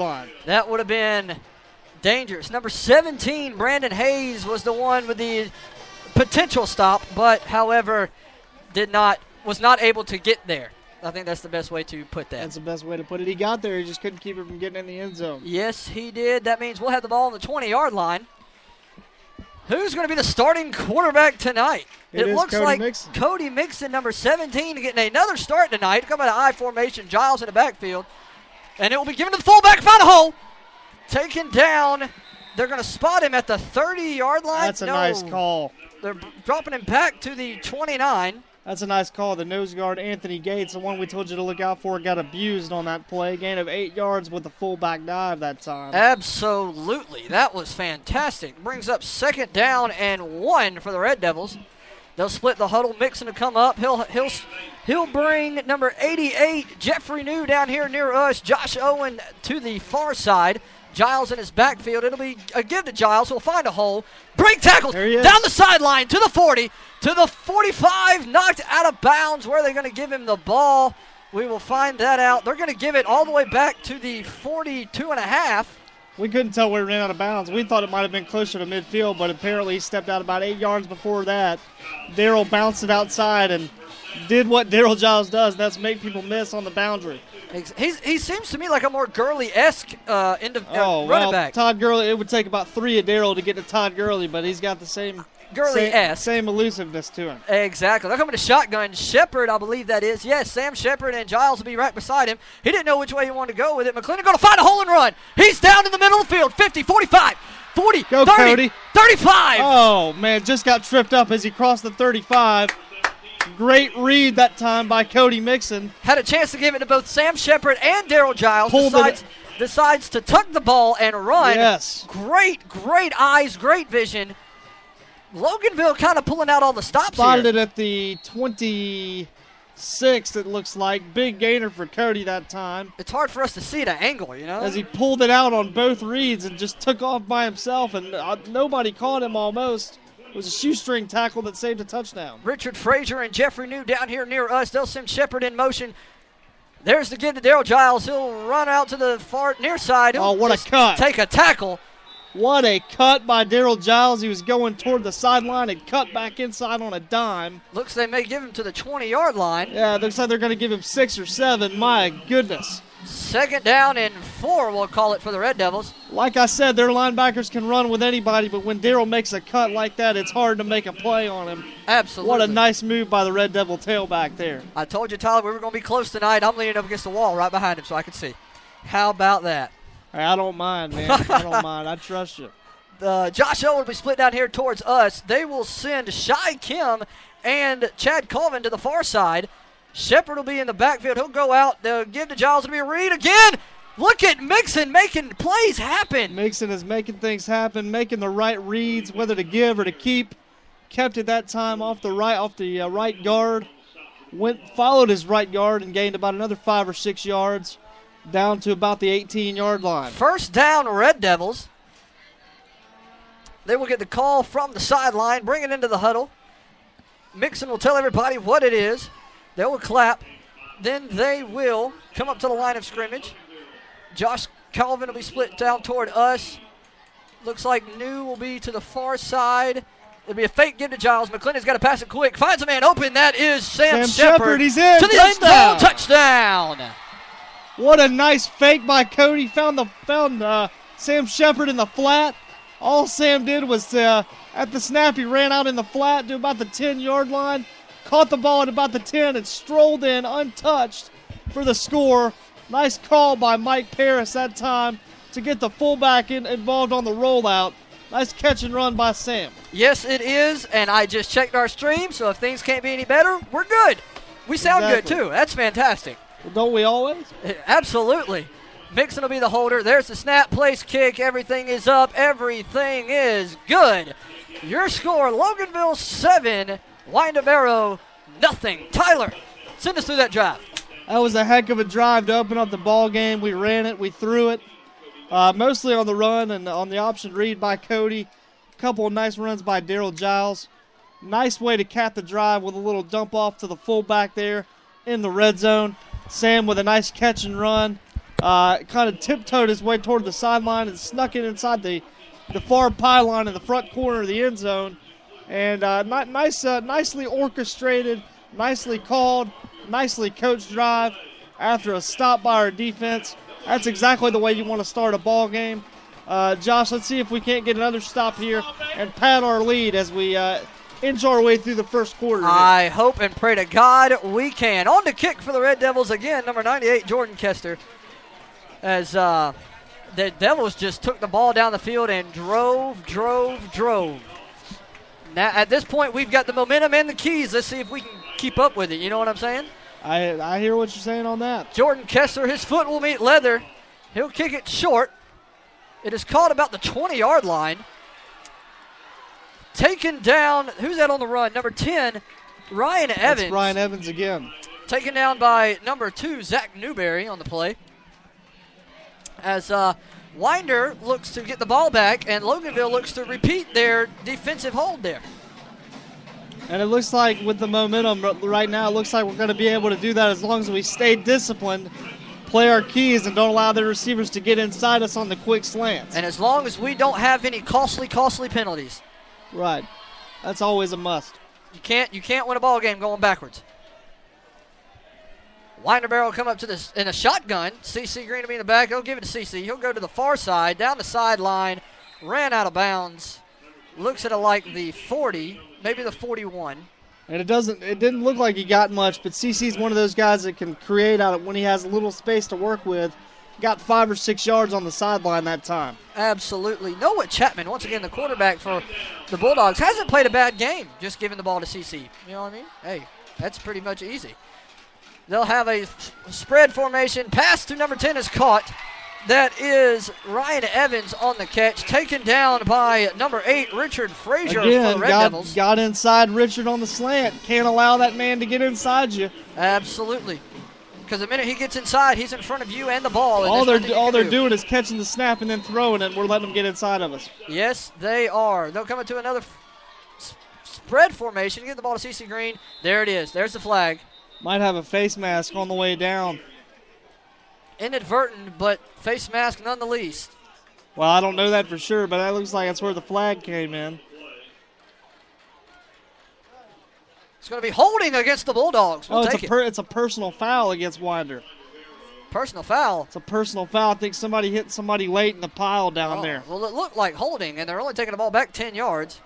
line. That would have been dangerous. Number 17, Brandon Hayes, was the one with the potential stop, but, however, was not able to get there. I think that's the best way to put that. That's the best way to put it. He got there. He just couldn't keep it from getting in the end zone. Yes, he did. That means we'll have the ball on the 20-yard line. Who's going to be the starting quarterback tonight? It looks Cody like Mixon. Cody Mixon, number 17, getting another start tonight. Come out of I formation, Giles in the backfield. And it will be given to the fullback. Found a hole. Taken down. They're going to spot him at the 30-yard line. That's a nice call. They're dropping him back to the 29. That's a nice call. The nose guard, Anthony Gates, the one we told you to look out for, got abused on that play. Gain of 8 yards with the fullback dive that time. Absolutely. That was fantastic. Brings up 2nd down and 1 for the Red Devils. They'll split the huddle. Mixon to come up. He'll bring number 88, Jeffrey New, down here near us. Josh Owen to the far side. Giles in his backfield. It'll be a give to Giles. He'll find a hole. Break tackles down the sideline to the 40, to the 45. Knocked out of bounds. Where are they going to give him the ball? We will find that out. They're going to give it all the way back to the 42.5. We couldn't tell where he ran out of bounds. We thought it might have been closer to midfield, but apparently he stepped out about 8 yards before that. Darryl bounced it outside and did what Darryl Giles does. That's make people miss on the boundary. He seems to me like a more Gurley-esque running back. Todd Gurley, it would take about 3 of Darryl to get to Todd Gurley, but he's got the same Gurley-esque. Same elusiveness to him. Exactly. They're coming to shotgun. Shepard, I believe that is. Yes, Sam Shepard and Giles will be right beside him. He didn't know which way he wanted to go with it. McClendon going to find a hole and run. He's down in the middle of the field. 50, 45, 40, go 30, Cody. 35. Oh, man, just got tripped up as he crossed the 35. Great read that time by Cody Mixon. Had a chance to give it to both Sam Shepard and Darryl Giles. Decides to tuck the ball and run. Yes. Great eyes, great vision. Loganville kind of pulling out all the stops Spotted here. it at the 26th, it looks like. Big gainer for Cody that time. It's hard for us to see the angle, you know? As he pulled it out on both reads and just took off by himself, and nobody caught him almost. It was a shoestring tackle that saved a touchdown. Richard Frazier and Jeffrey New down here near us. They'll send Shepard in motion. There's the give to Darryl Giles. He'll run out to the far near side. Oh, what a cut. Take a tackle. What a cut by Darryl Giles. He was going toward the sideline and cut back inside on a dime. Looks they may give him to the 20-yard line. Yeah, looks like they're going to give him 6 or 7. My goodness. 2nd down and 4, we'll call it for the Red Devils. Like I said, their linebackers can run with anybody, but when Darryl makes a cut like that, it's hard to make a play on him. Absolutely. What a nice move by the Red Devil tailback there. I told you, Tyler, we were going to be close tonight. I'm leaning up against the wall right behind him so I can see. How about that? Hey, I don't mind, man. I don't mind. I trust you. Josh Owen will be split down here towards us. They will send Shai Kim and Chad Colvin to the far side. Shepard will be in the backfield. He'll go out. They'll give to Giles. It'll be a read again. Look at Mixon making plays happen. Mixon is making things happen, making the right reads, whether to give or to keep. Kept it that time off the right guard. Followed his right guard and gained about another 5 or 6 yards down to about the 18-yard line. 1st down, Red Devils. They will get the call from the sideline, bring it into the huddle. Mixon will tell everybody what it is. They will clap. Then they will come up to the line of scrimmage. Josh Calvin will be split down toward us. Looks like New will be to the far side. It'll be a fake give to Giles. McClendon's got to pass it quick. Finds a man open. That is Sam Shepard. He's in. To the end zone. Touchdown. What a nice fake by Cody. Found Sam Shepard in the flat. All Sam did was at the snap, he ran out in the flat to about the 10-yard line. Caught the ball at about the 10 and strolled in untouched for the score. Nice call by Mike Paris that time to get the fullback involved on the rollout. Nice catch and run by Sam. Yes, it is, and I just checked our stream, so if things can't be any better, we're good. We sound good, too. That's fantastic. Well, don't we always? Absolutely. Mixon will be the holder. There's the snap, place, kick. Everything is up. Everything is good. Your score, Loganville 7, Winder Barrow nothing. Tyler, send us through that drive. That was a heck of a drive to open up the ball game. We ran it. We threw it. Mostly on the run and on the option read by Cody. A couple of nice runs by Darryl Giles. Nice way to cap the drive with a little dump off to the fullback there in the red zone. Sam with a nice catch and run. kind of tiptoed his way toward the sideline and snuck it inside the far pylon in the front corner of the end zone. And nicely orchestrated, nicely called, nicely coached drive after a stop by our defense. That's exactly the way you want to start a ball game. Josh, let's see if we can't get another stop here and pad our lead as we inch our way through the first quarter. I hope and pray to God we can. On to kick for the Red Devils again, number 98, Jordan Kester. As the Devils just took the ball down the field and drove. Now, at this point, we've got the momentum and the keys. Let's see if we can keep up with it. You know what I'm saying? I hear what you're saying on that. Jordan Kessler, his foot will meet leather. He'll kick it short. It is caught about the 20-yard line. Taken down, who's that on the run? Number 10, Ryan Evans. That's Ryan Evans again. Taken down by number 2, Zach Newberry on the play. As Winder looks to get the ball back, and Loganville looks to repeat their defensive hold there. And it looks like with the momentum right now, it looks like we're going to be able to do that as long as we stay disciplined, play our keys, and don't allow the receivers to get inside us on the quick slants. And as long as we don't have any costly penalties. Right. That's always a must. You can't win a ball game going backwards. Winderberry will come up to this in a shotgun. CC Green will be in the back. He'll give it to CC. He'll go to the far side, down the sideline, ran out of bounds. Looks at it like the 40, maybe the 41. And it didn't look like he got much, but CC's one of those guys that can create out of when he has a little space to work with. Got 5 or 6 yards on the sideline that time. Absolutely. Noah Chapman, once again, the quarterback for the Bulldogs, hasn't played a bad game, just giving the ball to CC. You know what I mean? Hey, that's pretty much easy. They'll have a spread formation. Pass to number 10 is caught. That is Ryan Evans on the catch, taken down by number 8, Richard Frazier for the Red Devils. Got inside Richard on the slant. Can't allow that man to get inside you. Absolutely. Because the minute he gets inside, he's in front of you and the ball. And all they're doing is catching the snap and then throwing it. We're letting them get inside of us. Yes, they are. They'll come into another spread formation. Get the ball to CC Green. There it is. There's the flag. Might have a face mask on the way down. Inadvertent, but face mask none the least. Well, I don't know that for sure, but that looks like that's where the flag came in. It's going to be holding against the Bulldogs. It's a personal foul against Winder. Personal foul? It's a personal foul. I think somebody hit somebody late in the pile down there. Well, it looked like holding, and they're only taking the ball back 10 yards.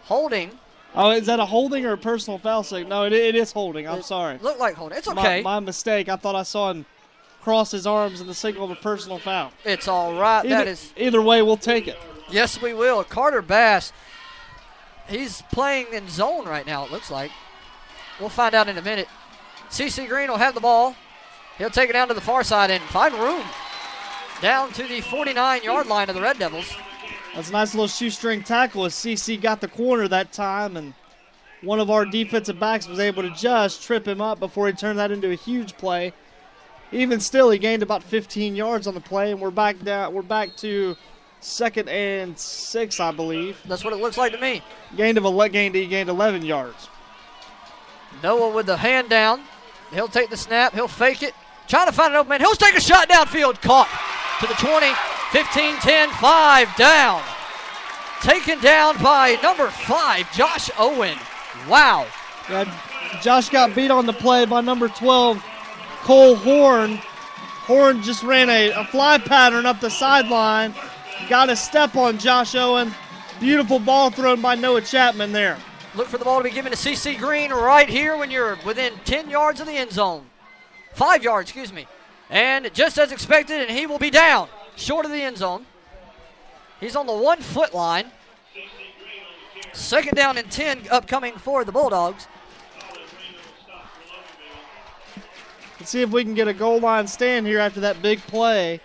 Holding. Oh, is that a holding or a personal foul? No, it is holding. I'm sorry. Looked like holding. It's okay. My mistake. I thought I saw him cross his arms in the signal of a personal foul. It's all right. Either way, we'll take it. Yes, we will. Carter Bass, he's playing in zone right now, it looks like. We'll find out in a minute. CC Green will have the ball. He'll take it down to the far side and find room down to the 49-yard line of the Red Devils. That's a nice little shoestring tackle as CC got the corner that time, and one of our defensive backs was able to just trip him up before he turned that into a huge play. Even still, he gained about 15 yards on the play, and we're back to 2nd and 6, I believe. That's what it looks like to me. He gained 11 yards. Noah with the hand down. He'll take the snap. He'll fake it. Trying to find an open man. He'll take a shot downfield. Caught to the 20, 15, 10, 5 down. Taken down by number 5, Josh Owen. Wow. Yeah, Josh got beat on the play by number 12, Cole Horn. Horn just ran a fly pattern up the sideline. Got a step on Josh Owen. Beautiful ball thrown by Noah Chapman there. Look for the ball to be given to CC Green right here when you're within 10 yards of the end zone. 5 yards, excuse me. And just as expected, and he will be down short of the end zone. He's on the 1 foot line. 2nd down and 10 upcoming for the Bulldogs. Let's see if we can get a goal line stand here after that big play.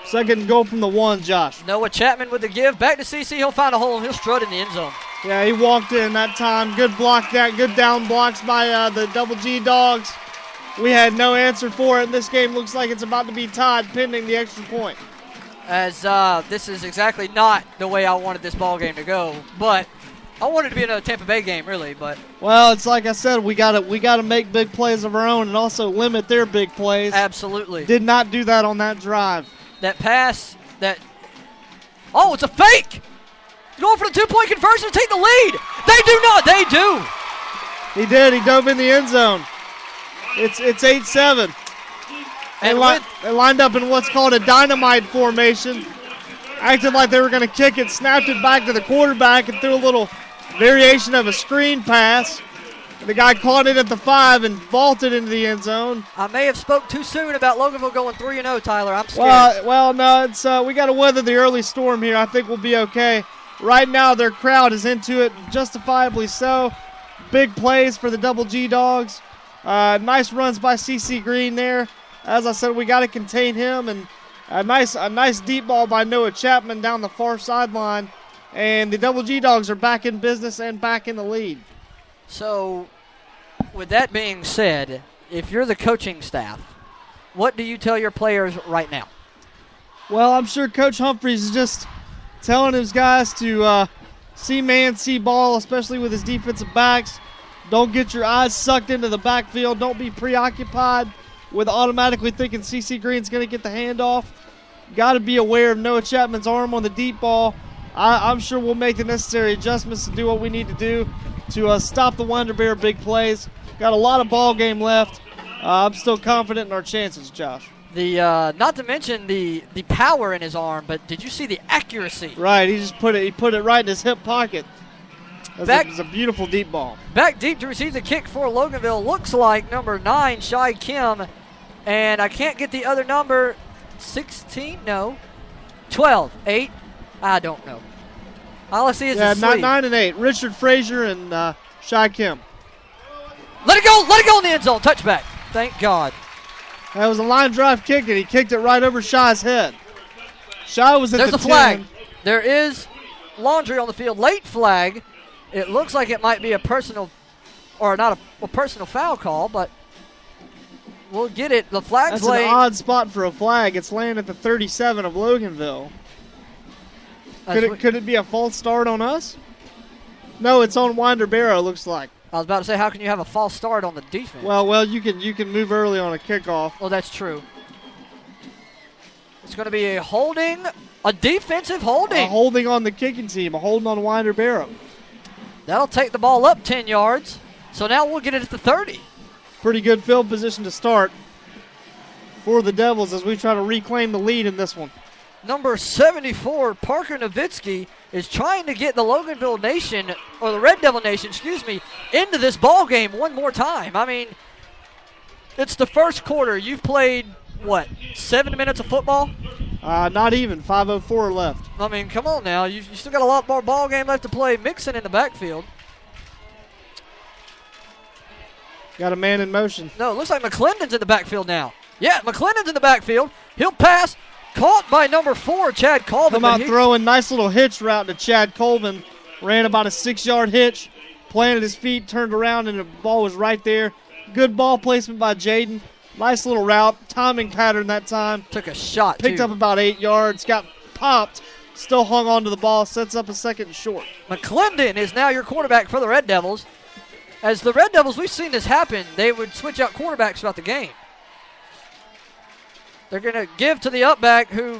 2nd and goal from the 1, Josh. Noah Chapman with the give. Back to CC. He'll find a hole, and he'll strut in the end zone. Yeah, he walked in that time. Good block that. Good down blocks by the Double G Dogs. We had no answer for it. This game looks like it's about to be tied pending the extra point. As this is exactly not the way I wanted this ball game to go. But I wanted it to be another Tampa Bay game, really, but Well, it's like I said, we gotta make big plays of our own and also limit their big plays. absolutely. Did not do that on that drive. That pass, oh, it's a fake! Going for the two-point conversion to take the lead. They do not. They do. He did. He dove in the end zone. It's 8-7. And They lined up in what's called a dynamite formation. Acted like they were going to kick it, snapped it back to the quarterback, and threw a little variation of a screen pass. The guy caught it at the 5 and vaulted into the end zone. I may have spoke too soon about Loganville going 3-0, Tyler. I'm scared. Well, no, it's we got to weather the early storm here. I think we'll be okay. Right now, their crowd is into it, justifiably so. Big plays for the Double G Dogs. Nice runs by CC Green there. As I said, we got to contain him, and a nice deep ball by Noah Chapman down the far sideline. And the Double G Dogs are back in business and back in the lead. So, with that being said, if you're the coaching staff, what do you tell your players right now? Well, I'm sure Coach Humphreys is just telling his guys to see man, see ball, especially with his defensive backs. Don't get your eyes sucked into the backfield. Don't be preoccupied with automatically thinking CC Green's going to get the handoff. Got to be aware of Noah Chapman's arm on the deep ball. I'm sure we'll make the necessary adjustments to do what we need to do to stop the Winder Bear big plays. Got a lot of ball game left. I'm still confident in our chances, Josh. Not to mention the power in his arm, but did you see the accuracy? Right, he put it right in his hip pocket. It was a beautiful deep ball. Back deep to receive the kick for Loganville. Looks like number 9, Shai Kim, and I can't get the other number. 16? No. 12. 8? I don't know. All I see is his sleeve. 9 and 8. Richard Frazier and Shai Kim. Let it go in the end zone. Touchback. Thank God. That was a line drive kick, and he kicked it right over Shai's head. Shai was at There's the a flag. 10. There is laundry on the field. Late flag. It looks like it might be a personal, or not a personal foul call, but we'll get it. The flag's That's laying. an odd spot for a flag. It's laying at the 37 of Loganville. Could it be a false start on us? No, it's on Winder Barrow, looks like. I was about to say, how can you have a false start on the defense? Well, you can move early on a kickoff. Well, that's true. It's going to be a holding, a defensive holding. A holding on the kicking team, a holding on Winder Barrow. That'll take the ball up 10 yards. So now we'll get it at the 30. Pretty good field position to start for the Devils as we try to reclaim the lead in this one. Number 74, Parker Nowitzki, is trying to get the Loganville Nation, or the Red Devil Nation, into this ball game one more time. I mean, it's the first quarter. You've played, 7 minutes of football? Not even. 5:04 left. I mean, come on now. You still got a lot more ball game left to play. Mixon in the backfield. Got a man in motion. No, it looks like McClendon's in the backfield now. Yeah, McClendon's in the backfield. He'll pass. Caught by number 4, Chad Colvin. Come out throwing. Nice little hitch route to Chad Colvin. Ran about a 6-yard hitch. Planted his feet, turned around, and the ball was right there. Good ball placement by Jaden. Nice little route. Timing pattern that time. Took a shot, Picked up about 8 yards. Got popped. Still hung on to the ball. Sets up a second and short. McClendon is now your quarterback for the Red Devils. As the Red Devils, we've seen this happen. They would switch out quarterbacks throughout the game. They're going to give to the upback who,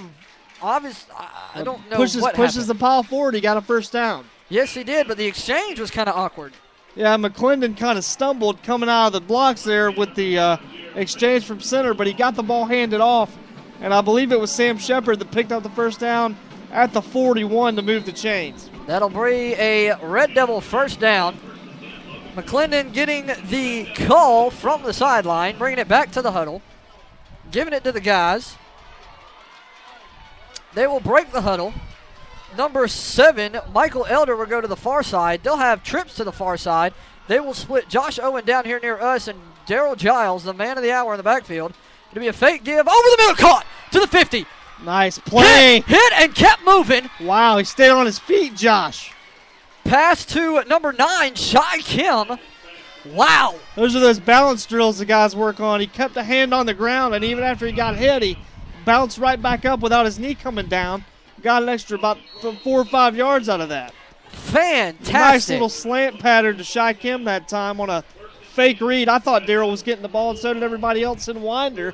obviously, I don't know pushes happened. the pile forward. He got a first down. Yes, he did, but the exchange was kind of awkward. Yeah, McClendon kind of stumbled coming out of the blocks there with the exchange from center, but he got the ball handed off, and I believe it was Sam Shepard that picked up the first down at the 41 to move the chains. That'll bring a Red Devil first down. McClendon getting the call from the sideline, bringing it back to the huddle, giving it to the guys. They will break the huddle. Number 7, Michael Elder, will go to the far side. They'll have trips to the far side. They will split Josh Owen down here near us and Daryl Giles, the man of the hour in the backfield. It'll be a fake give over the middle, caught to the 50. Nice play. Hit and kept moving. Wow, he stayed on his feet, Josh. Pass to number 9, Shai Kim. Wow. Those are those balance drills the guys work on. He kept a hand on the ground, and even after he got hit, he bounced right back up without his knee coming down. Got an extra about 4 or 5 yards out of that. Fantastic. Nice little slant pattern to Shy Kim that time on a fake read. I thought Daryl was getting the ball, and so did everybody else in Winder.